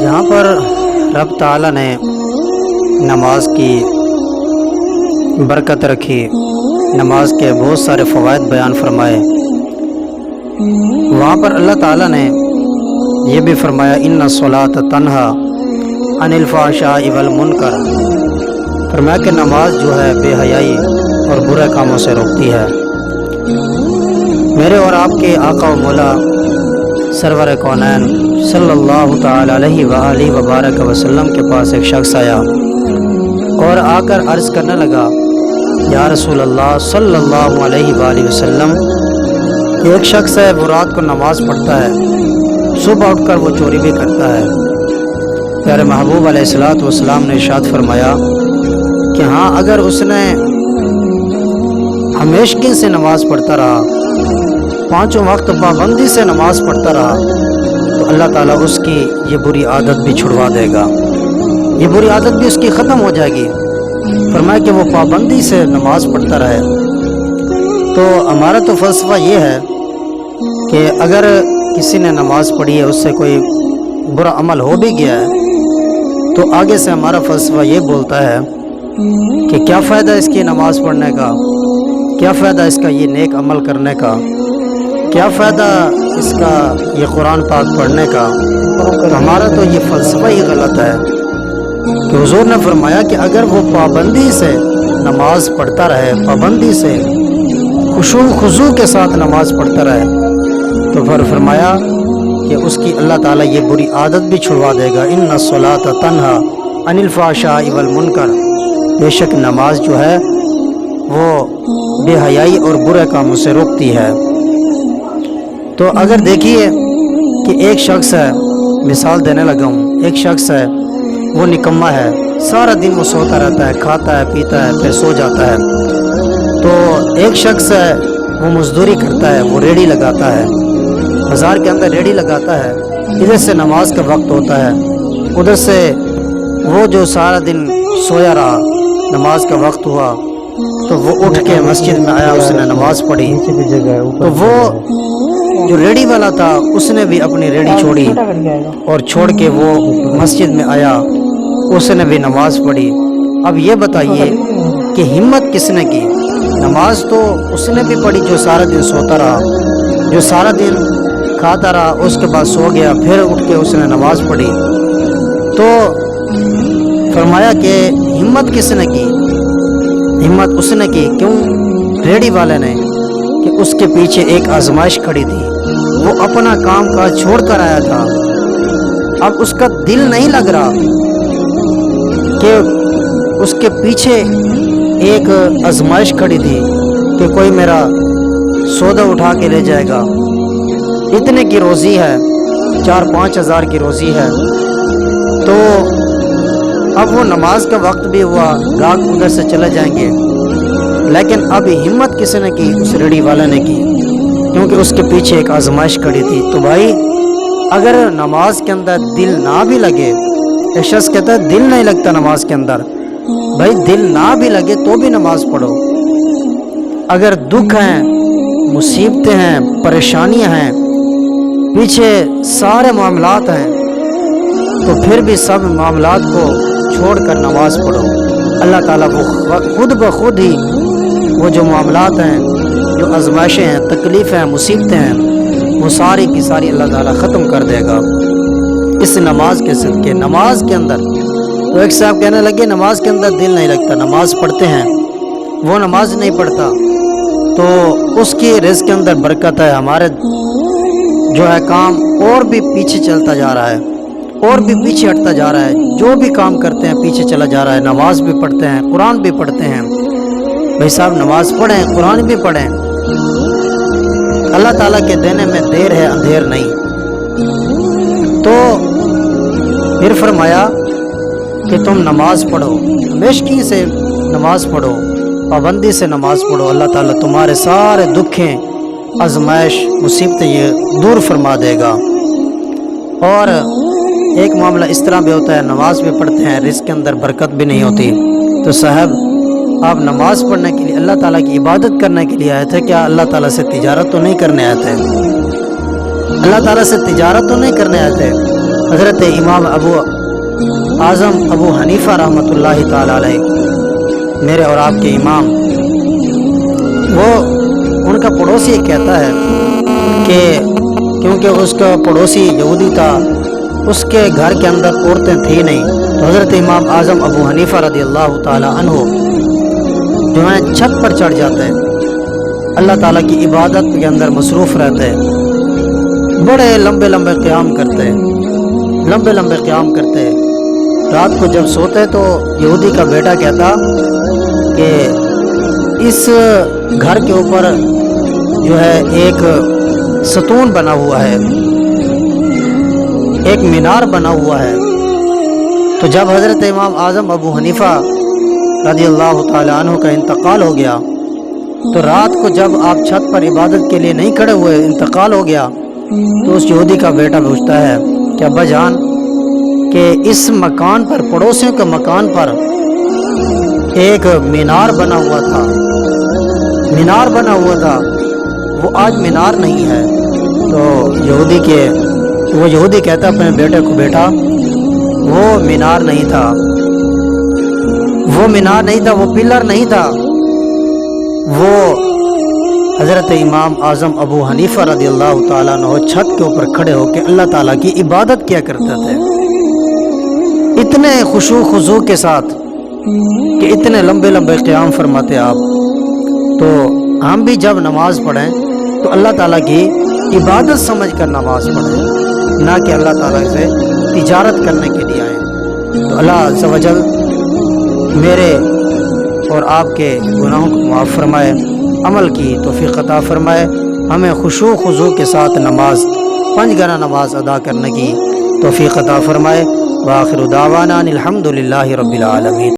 جہاں پر رب تعالیٰ نے نماز کی برکت رکھی، نماز کے بہت سارے فوائد بیان فرمائے، وہاں پر اللہ تعالیٰ نے یہ بھی فرمایا ان الصلاۃ تنہا عن الفحشاء والمنکر، فرمایا کہ نماز جو ہے بے حیائی اور برے کاموں سے روکتی ہے۔ میرے اور آپ کے آقا و مولا سرور کونین صلی اللہ تعالی علیہ وآلہ وبارک وسلم کے پاس ایک شخص آیا اور آ کر عرض کرنے لگا، یا رسول اللہ صلی اللہ علیہ وآلہ وسلم، ایک شخص ہے وہ رات کو نماز پڑھتا ہے، صبح اٹھ کر وہ چوری بھی کرتا ہے۔ پیارے محبوب علیہ الصلوۃ والسلام نے ارشاد فرمایا کہ ہاں، اگر اس نے ہمیشگی سے نماز پڑھتا رہا، پانچوں وقت پابندی سے نماز پڑھتا رہا، تو اللہ تعالیٰ اس کی یہ بری عادت بھی چھڑوا دے گا، یہ بری عادت بھی اس کی ختم ہو جائے گی۔ فرمایا کہ وہ پابندی سے نماز پڑھتا رہے۔ تو ہمارا تو فلسفہ یہ ہے کہ اگر کسی نے نماز پڑھی ہے، اس سے کوئی برا عمل ہو بھی گیا ہے، تو آگے سے ہمارا فلسفہ یہ بولتا ہے کہ کیا فائدہ اس کی نماز پڑھنے کا، کیا فائدہ اس کا یہ نیک عمل کرنے کا، کیا فائدہ اس کا یہ قرآن پاک پڑھنے کا۔ تو ہمارا تو یہ فلسفہ ہی غلط ہے کہ حضور نے فرمایا کہ اگر وہ پابندی سے نماز پڑھتا رہے، پابندی سے خشوع خضوع کے ساتھ نماز پڑھتا رہے، تو پھر فرمایا کہ اس کی اللہ تعالیٰ یہ بری عادت بھی چھڑوا دے گا۔ ان الصلاۃ تنہا عن الفحشاء والمنکر، بے شک نماز جو ہے وہ بے حیائی اور برے کاموں سے روکتی ہے۔ تو اگر دیکھیے کہ ایک شخص ہے، مثال دینے لگا ہوں، ایک شخص ہے وہ نکما ہے، سارا دن وہ سوتا رہتا ہے، کھاتا ہے، پیتا ہے، پھر سو جاتا ہے۔ تو ایک شخص ہے وہ مزدوری کرتا ہے، وہ ریڑھی لگاتا ہے، بازار کے اندر ریڑھی لگاتا ہے، ادھر سے نماز کا وقت ہوتا ہے، ادھر سے وہ جو سارا دن سویا رہا، نماز کا وقت ہوا تو وہ اٹھ کے مسجد میں آیا، اس نے نماز پڑھی۔ تو وہ جو ریڑھی والا تھا اس نے بھی اپنی ریڑھی چھوڑی اور چھوڑ کے وہ مسجد میں آیا، اس نے بھی نماز پڑھی۔ اب یہ بتائیے کہ ہمت کس نے کی؟ نماز تو اس نے بھی پڑھی جو سارا دن سوتا رہا، جو سارا دن کھاتا رہا، اس کے بعد سو گیا، پھر اٹھ کے اس نے نماز پڑھی۔ تو فرمایا کہ ہمت کس نے کی؟ ہمت اس نے کی، کیوں؟ ریڑھی والے نے، کہ اس کے پیچھے ایک آزمائش کھڑی تھی، وہ اپنا کام کاج چھوڑ کر آیا تھا، اب اس کا دل نہیں لگ رہا کہ اس کے پیچھے ایک آزمائش کھڑی تھی کہ کوئی میرا سودا اٹھا کے لے جائے گا، اتنے کی روزی ہے، 4-5 ہزار کی روزی ہے۔ تو اب وہ نماز کا وقت بھی ہوا، گاہک ادھر سے چلے جائیں گے، لیکن اب ہمت کس نے کی؟ اس ریڑھی والے نے کی، کیونکہ اس کے پیچھے ایک آزمائش کھڑی تھی۔ تو بھائی، اگر نماز کے اندر دل نہ بھی لگے، ایک شخص کہتا ہے دل نہیں لگتا نماز کے اندر، بھائی دل نہ بھی لگے تو بھی نماز پڑھو۔ اگر دکھ ہیں، مصیبتیں ہیں، پریشانیاں ہیں، پیچھے سارے معاملات ہیں، تو پھر بھی سب معاملات کو چھوڑ کر نماز پڑھو۔ اللہ تعالیٰ وہ خود بخود ہی وہ جو معاملات ہیں، جو آزمائشیں ہیں، تکلیفیں ہیں، مصیبتیں ہیں، وہ ساری کی ساری اللہ تعالیٰ ختم کر دے گا اس نماز کے صدقے۔ نماز کے اندر تو ایک صاحب کہنے لگے نماز کے اندر دل نہیں لگتا، نماز پڑھتے ہیں، وہ نماز نہیں پڑھتا تو اس کی رزق کے اندر برکت ہے، ہمارے جو ہے کام اور بھی پیچھے چلتا جا رہا ہے، اور بھی پیچھے ہٹتا جا رہا ہے، جو بھی کام کرتے ہیں پیچھے چلا جا رہا ہے۔ نماز بھی پڑھتے ہیں، قرآن بھی پڑھتے ہیں، بھائی صاحب نماز پڑھیں، قرآن بھی پڑھیں، اللہ تعالیٰ کے دینے میں دیر ہے، اندھیر نہیں۔ تو پھر فرمایا کہ تم نماز پڑھو، ہمیشگی سے نماز پڑھو، پابندی سے نماز پڑھو، اللہ تعالیٰ تمہارے سارے دکھیں، آزمائش، مصیبتیں یہ دور فرما دے گا۔ اور ایک معاملہ اس طرح بھی ہوتا ہے، نماز بھی پڑھتے ہیں، رزق کے اندر برکت بھی نہیں ہوتی، تو صاحب آپ نماز پڑھنے کے لیے، اللہ تعالیٰ کی عبادت کرنے کے لیے آئے تھے، کیا اللہ تعالیٰ سے تجارت تو نہیں کرنے آئے تھے؟ اللہ تعالیٰ سے تجارت تو نہیں کرنے آئے تھے، حضرت امام اعظم ابو حنیفہ رحمۃ اللہ تعالی علیہ میرے اور آپ کے امام، وہ ان کا پڑوسی یہ کہتا ہے کہ کیونکہ اس کا پڑوسی یہودی تھا، اس کے گھر کے اندر عورتیں تھیں نہیں، تو حضرت امام اعظم ابو حنیفہ رضی اللہ تعالی عنہ جو ہیں چھت پر چڑھ جاتے ہیں، اللہ تعالیٰ کی عبادت کے اندر مصروف رہتے ہیں، بڑے لمبے لمبے قیام کرتے ہیں، لمبے لمبے قیام کرتے ہیں۔ رات کو جب سوتے تو یہودی کا بیٹا کہتا کہ اس گھر کے اوپر جو ہے ایک ستون بنا ہوا ہے، ایک مینار بنا ہوا ہے۔ تو جب حضرت امام اعظم ابو حنیفہ رضی اللہ تعالی عنہ کا انتقال ہو گیا تو رات کو جب آپ چھت پر عبادت کے لیے نہیں کھڑے ہوئے، انتقال ہو گیا، تو اس یہودی کا بیٹا پوچھتا ہے کہ ابا جان کہ اس مکان پر، پڑوسیوں کے مکان پر ایک مینار بنا ہوا تھا، مینار بنا ہوا تھا، وہ آج مینار نہیں ہے۔ تو وہ یہودی کہتا اپنے بیٹے کو، بیٹا وہ مینار نہیں تھا، وہ مینار نہیں تھا، وہ پلر نہیں تھا، وہ حضرت امام اعظم ابو حنیفہ رضی اللہ تعالیٰ عنہ چھت کے اوپر کھڑے ہو کے اللہ تعالیٰ کی عبادت کیا کرتے تھے، اتنے خشوع خضوع کے ساتھ کہ اتنے لمبے لمبے قیام فرماتے آپ۔ تو ہم بھی جب نماز پڑھیں تو اللہ تعالیٰ کی عبادت سمجھ کر نماز پڑھیں، نہ کہ اللہ تعالیٰ سے تجارت کرنے کے لیے آئیں۔ تو اللہ عز و جل میرے اور آپ کے گناہوں کو معاف فرمائے، عمل کی توفیق عطا فرمائے، ہمیں خشوع خضوع کے ساتھ نماز، 5 گنا نماز ادا کرنے کی توفیق عطا فرمائے۔ وآخر دعوانا الحمد للہ رب العالمین۔